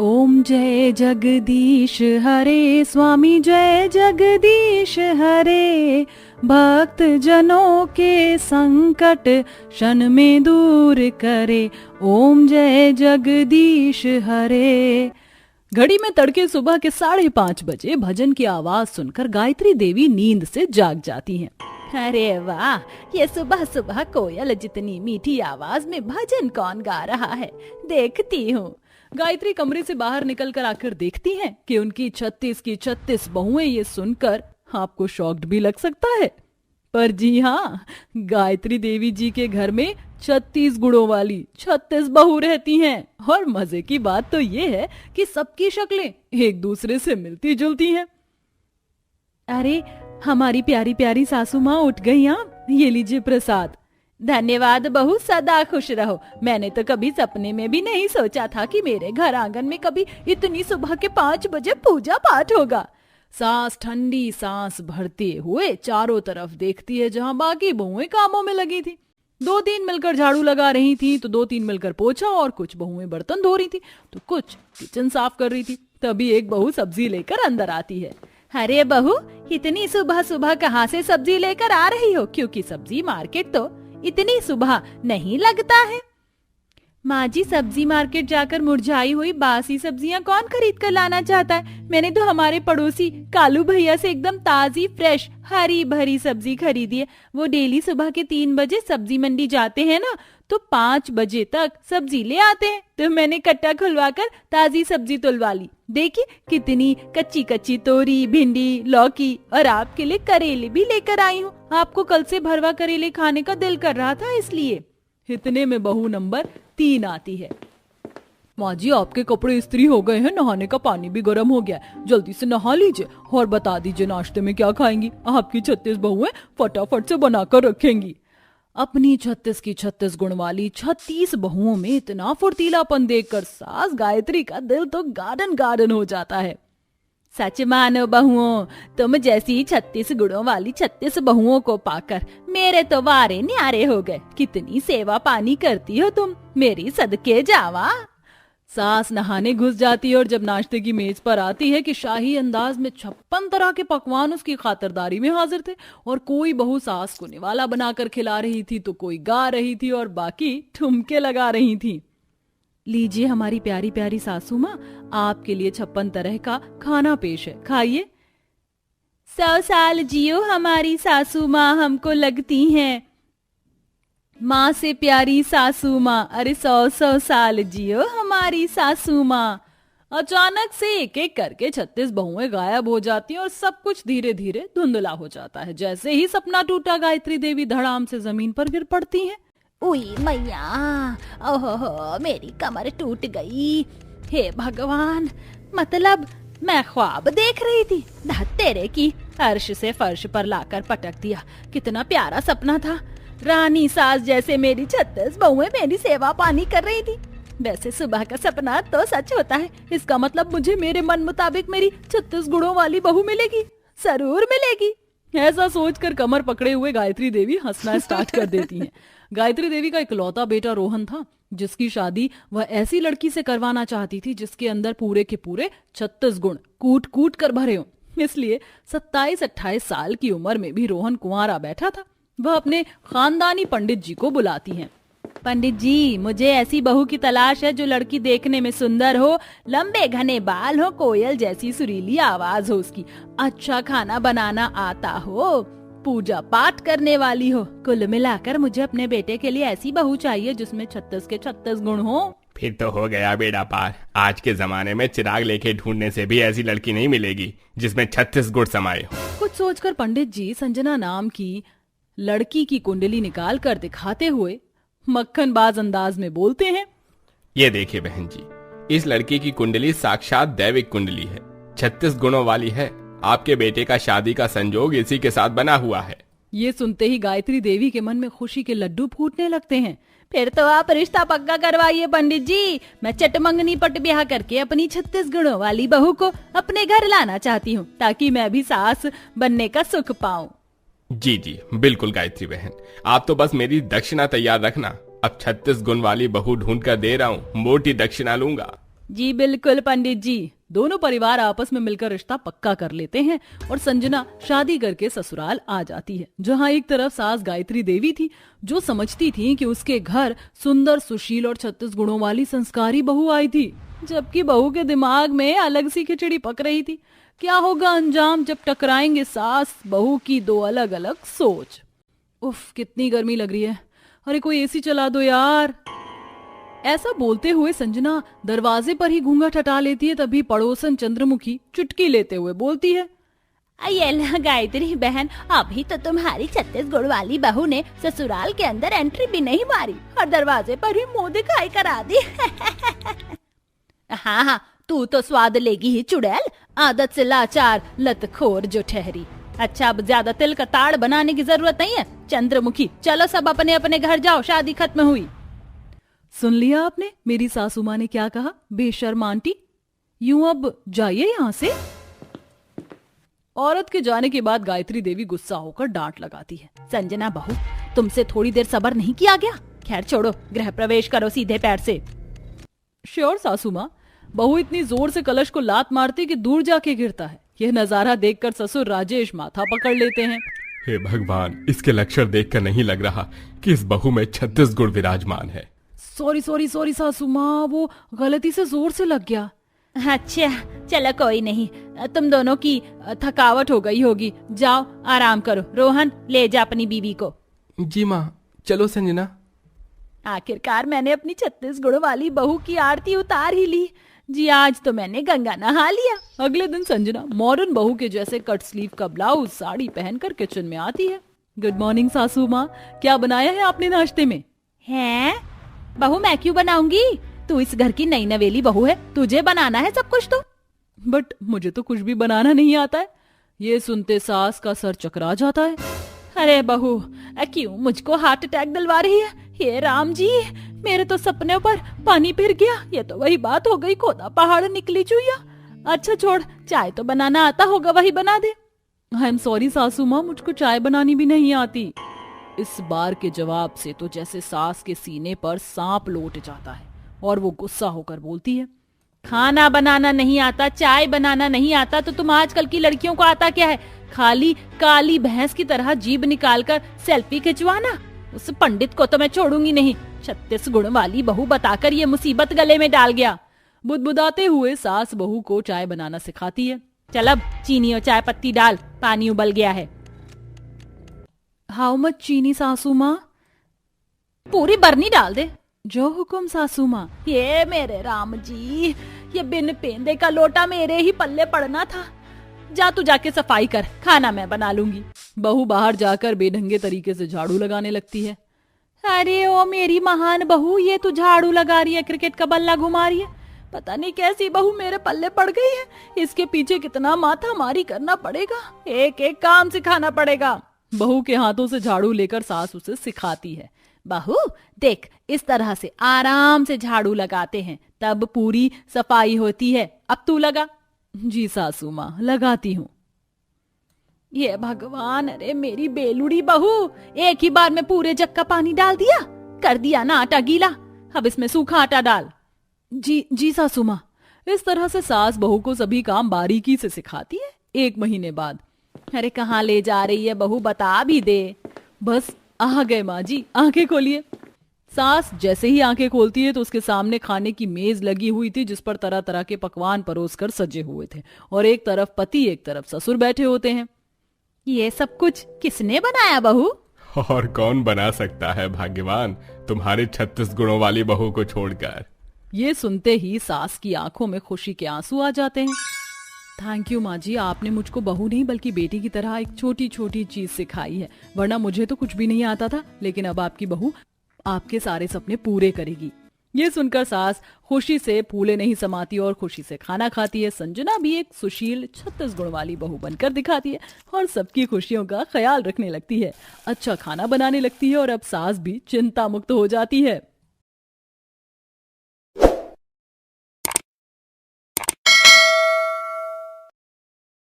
ओम जय जगदीश हरे स्वामी जय जगदीश हरे। भक्त जनों के संकट क्षण में दूर करे। ओम जय जगदीश हरे। घड़ी में तड़के सुबह के 5:30 बजे भजन की आवाज सुनकर गायत्री देवी नींद से जाग जाती हैं। अरे वाह, ये सुबह सुबह कोयल जितनी मीठी आवाज में भजन कौन गा रहा है, देखती हूँ। गायत्री कमरे से बाहर निकल कर आकर देखती हैं कि उनकी 36 की 36 बहुएं। ये सुनकर आपको शॉक्ड भी लग सकता है, पर जी हाँ, गायत्री देवी जी के घर में 36 गुणों वाली 36 बहू रहती हैं। और मजे की बात तो ये है कि सबकी शक्लें एक दूसरे से मिलती जुलती हैं। अरे हमारी प्यारी प्यारी सासू माँ उठ गई। आप ये लीजिए प्रसाद। धन्यवाद बहू, सदा खुश रहो। मैंने तो कभी सपने में भी नहीं सोचा था कि मेरे घर आंगन में कभी इतनी सुबह के 5 बजे पूजा पाठ होगा। सांस ठंडी सांस भरते हुए चारों तरफ देखती है, जहां बाकी बहुएं कामों में लगी थी। 2-3 मिलकर झाड़ू लगा रही थी, तो 2-3 मिलकर पोछा, और कुछ बहुएं बर्तन धो रही थी, तो कुछ किचन साफ कर रही थी। तभी एक बहू सब्जी लेकर अंदर आती है। अरे बहू, इतनी सुबह सुबह कहाँ से सब्जी लेकर आ रही हो? क्योंकि सब्जी मार्केट तो इतनी सुबह नहीं लगता है। माँ जी, सब्जी मार्केट जाकर मुरझाई हुई बासी सब्जियाँ कौन खरीद कर लाना चाहता है? मैंने तो हमारे पड़ोसी कालू भैया से एकदम ताजी फ्रेश हरी भरी सब्जी खरीदी है। वो डेली सुबह के 3 बजे सब्जी मंडी जाते हैं ना, तो 5 बजे तक सब्जी ले आते हैं। तो मैंने कट्टा खुलवा कर ताजी सब्जी तुलवा ली। देखिए कितनी कच्ची कच्ची तोरी, भिंडी, लौकी, और आपके लिए करेले भी लेकर आई हूँ। आपको कल से भरवा करेले खाने का दिल कर रहा था, इसलिए। इतने में बहू नंबर 3 आती है। माँ जी, आपके कपड़े इस्त्री हो गए हैं, नहाने का पानी भी गर्म हो गया, जल्दी से नहा लीजिए और बता दीजिए नाश्ते में क्या खाएंगी। आपकी 36 बहुएं फटाफट से बनाकर रखेंगी। अपनी 36 की 36 गुण वाली 36 बहुओं में इतना फुर्तीलापन देखकर सास गायत्री का दिल तो गार्डन गार्डन हो जाता है। सच मानो बहुओं, तुम जैसी 36 गुणों वाली 36 बहुओं को पाकर मेरे तो वारे न्यारे हो गए। कितनी सेवा पानी करती हो तुम, मेरी सदके जावा। सास नहाने घुस जाती है, और जब नाश्ते की मेज पर आती है कि शाही अंदाज में 56 तरह के पकवान उसकी खातिरदारी में हाजिर थे। और कोई बहू सास को निवाला बनाकर खिला रही थी, तो कोई गा रही थी, और बाकी ठुमके लगा रही थी। लीजिए हमारी प्यारी प्यारी सासू माँ, आपके लिए 56 तरह का खाना पेश है, खाइए। 100 साल जियो हमारी सासू माँ हमको लगती हैं। माँ से प्यारी सासू माँ, अरे 100 साल जियो हमारी सासू माँ। अचानक से एक एक करके 36 बहुएं गायब हो जाती हैं, और सब कुछ धीरे धीरे धुंधला हो जाता है। जैसे ही सपना टूटा, गायत्री देवी धड़ाम से जमीन पर गिर पड़ती हैं। उई मैया, ओहो मेरी कमर टूट गई। हे भगवान, मतलब मैं ख्वाब देख रही थी? तेरे की अर्श से फर्श पर लाकर पटक दिया। कितना प्यारा सपना था। रानी सास जैसे मेरी 36 बहुएं मेरी सेवा पानी कर रही थी। वैसे सुबह का सपना तो सच होता है। इसका मतलब मुझे मेरे मन मुताबिक मेरी 36 गुणों वाली बहू मिलेगी, जरूर मिलेगी। ऐसा सोचकर कमर पकड़े हुए गायत्री देवी हंसना स्टार्ट कर देती हैं। गायत्री देवी का इकलौता बेटा रोहन था, जिसकी शादी वह ऐसी लड़की से करवाना चाहती थी जिसके अंदर पूरे के पूरे 36 गुण कूट कूट कर भरे हों। इसलिए 27-28 साल की उम्र में भी रोहन कुंवारा बैठा था। वह अपने खानदानी पंडित जी को बुलाती हैं। पंडित जी, मुझे ऐसी बहू की तलाश है जो लड़की देखने में सुंदर हो, लंबे घने बाल हो, कोयल जैसी सुरीली आवाज हो उसकी, अच्छा खाना बनाना आता हो, पूजा पाठ करने वाली हो। कुल मिलाकर मुझे अपने बेटे के लिए ऐसी बहू चाहिए जिसमें 36 के 36 गुण हो। फिर तो हो गया बेड़ा पार। आज के जमाने में चिराग लेके ढूंढने से भी ऐसी लड़की नहीं मिलेगी जिसमें 36 गुण समाये हो। कुछ सोचकर पंडित जी संजना नाम की लड़की की कुंडली निकाल कर दिखाते हुए मक्खनबाज अंदाज में बोलते हैं। ये देखिए बहन जी, इस लड़की की कुंडली साक्षात दैविक कुंडली है, 36 गुणों वाली है। आपके बेटे का शादी का संजोग इसी के साथ बना हुआ है। ये सुनते ही गायत्री देवी के मन में खुशी के लड्डू फूटने लगते हैं। फिर तो आप रिश्ता पक्का करवाइए पंडित जी। मैं चटमंगनी पट ब्याह करके अपनी 36 गुणों वाली बहू को अपने घर लाना चाहती हूँ, ताकि मैं भी सास बनने का सुख पाऊं। जी जी बिल्कुल गायत्री बहन, आप तो बस मेरी दक्षिणा तैयार रखना। अब 36 गुण वाली बहू ढूंढ कर दे रहा हूँ, मोटी दक्षिणा लूंगा। जी बिल्कुल पंडित जी। दोनों परिवार आपस में मिलकर रिश्ता पक्का कर लेते हैं और संजना शादी करके ससुराल आ जाती है, जहाँ एक तरफ सास गायत्री देवी थी जो समझती थी कि उसके घर सुंदर, सुशील और 36 गुणों वाली संस्कारी बहू आई थी, जबकि बहू के दिमाग में अलग सी खिचड़ी पक रही थी। क्या होगा अंजाम जब टकराएंगे सास बहू की दो अलग अलग सोच। उफ, कितनी गर्मी लग रही है। अरे कोई एसी चला दो यार। ऐसा बोलते हुए संजना दरवाजे पर ही घूंघट हटा लेती है, तभी पड़ोसन चंद्रमुखी चुटकी लेते हुए बोलती है, ये गायत्री बहन, अभी तो तुम्हारी 36 गुण वाली बहू ने ससुराल के अंदर एंट्री भी नहीं मारी और दरवाजे पर ही मुंह दिखाई करा दी। हाँ हाँ, तू तो स्वाद लेगी ही चुड़ैल, आदत से लाचार लतखोर जो ठहरी। अच्छा, अब ज्यादा तिल का ताड़ बनाने की जरूरत नहीं है। चंद्रमुखी, चलो सब अपने अपने घर जाओ, शादी खत्म हुई। सुन लिया आपने मेरी सासू माँ ने क्या कहा? बेशर्म आंटी, यूं अब जाइए यहाँ से। औरत के जाने के बाद गायत्री देवी गुस्सा होकर डांट लगाती है, संजना बहू, तुमसे थोड़ी देर सब्र नहीं किया गया? खैर छोड़ो, गृह प्रवेश करो सीधे पैर से। श्योर सासू माँ। बहू इतनी जोर से कलश को लात मारती कि दूर जाके गिरता है। यह नजारा देखकर ससुर राजेश माथा पकड़ लेते हैं। हे भगवान, इसके लक्षण देखकर नहीं लग रहा कि इस बहू में 36 गुण विराजमान है। सॉरी सॉरी सॉरी सासू माँ, वो गलती से जोर से लग गया। अच्छा चलो कोई नहीं, तुम दोनों की थकावट हो गई होगी, जाओ आराम करो। रोहन, ले जा अपनी बीवी को। जी माँ। चलो संजना। आखिरकार मैंने अपनी 36 गुण वाली बहू की आरती उतार ही ली। जी, आज तो मैंने गंगा नहा लिया। अगले दिन संजना मॉडर्न बहू के जैसे कट स्लीव का ब्लाउज साड़ी पहनकर किचन में आती है। गुड मॉर्निंग सासू माँ, क्या बनाया है आपने नाश्ते में? हैं? बहू मैं क्यों बनाऊंगी? तू इस घर की नई नवेली बहू है, तुझे बनाना है सब कुछ तो। बट मुझे तो कुछ भी बनाना नहीं आता है। ये सुनते सास का सर चकरा जाता है। अरे बहू, क्यों मुझको हार्ट अटैक दिलवा रही है? हे राम जी, मेरे तो सपने पर पानी फिर गया। ये तो वही बात हो गई, खोदा पहाड़ निकली चुईया। अच्छा छोड़, चाय तो बनाना आता होगा, वही बना दे। आई एम सॉरी सासू माँ, मुझको चाय बनानी भी नहीं आती। इस बार के जवाब से तो जैसे सास के सीने पर सांप लौट जाता है और वो गुस्सा होकर बोलती है, खाना बनाना नहीं आता, चाय बनाना नहीं आता, तो तुम आजकल की लड़कियों को आता क्या है? खाली काली भैंस की तरह जीभ निकालकर सेल्फी खिंचवाना। उस पंडित को तो मैं छोड़ूंगी नहीं। 36 गुण वाली बहू बताकर ये मुसीबत गले में डाल गया। बुदबुदाते हुए सास बहू को चाय बनाना सिखाती है। चल अब चीनी और चाय पत्ती डाल, पानी उबल गया है। हाउ मच चीनी सासू माँ? पूरी बरनी डाल दे। जो हुक्म सासू माँ। ये मेरे राम जी, ये बिन पेंदे का लोटा मेरे ही पल्ले पड़ना था। जा तू जाके सफाई कर, खाना मैं बना लूंगी। बहू बाहर जाकर बेढंगे तरीके से झाड़ू लगाने लगती है। अरे ओ मेरी महान बहू, ये तू झाड़ू लगा रही है, क्रिकेट का बल्ला घुमा रही है। पता नहीं कैसी बहू मेरे पल्ले पड़ गई है। इसके पीछे कितना माथा मारी करना पड़ेगा, एक एक काम सिखाना पड़ेगा। बहू के हाथों से झाड़ू लेकर सास उसे सिखाती है। बहू देख, इस तरह से आराम से झाड़ू लगाते हैं, तब पूरी सफाई होती है। अब तू लगा। जी सासू माँ, लगाती हूँ। ये भगवान, अरे मेरी बेलुड़ी बहू, एक ही बार में पूरे जग का पानी डाल दिया, कर दिया ना आटा गीला। अब इसमें सूखा आटा डाल। जी जी सासू माँ। इस तरह से सास बहू को सभी काम बारीकी से सिखाती है। 1 महीने बाद। अरे कहाँ ले जा रही है बहू, बता भी दे। बस आ गए माँ जी, आंखें खोलिए। सास जैसे ही आंखें खोलती है तो उसके सामने खाने की मेज लगी हुई थी, जिस पर तरह तरह के पकवान परोसकर सजे हुए थे और एक तरफ पति एक तरफ ससुर बैठे होते हैं। ये सब कुछ किसने बनाया बहू? और कौन बना सकता है भाग्यवान, तुम्हारे 36 गुणों वाली बहू को छोड़कर। ये सुनते ही सास की आंखों में खुशी के आंसू आ जाते हैं। थैंक यू माँ जी, आपने मुझको बहू नहीं बल्कि बेटी की तरह एक छोटी छोटी चीज सिखाई है, वरना मुझे तो कुछ भी नहीं आता था, लेकिन अब आपकी बहू आपके सारे सपने पूरे करेगी। ये सुनकर सास खुशी से फूले नहीं समाती और खुशी से खाना खाती है। संजना भी एक सुशील 36 गुण वाली बहू बनकर दिखाती है और सबकी खुशियों का ख्याल रखने लगती है, अच्छा खाना बनाने लगती है और अब सास भी चिंता मुक्त हो जाती है।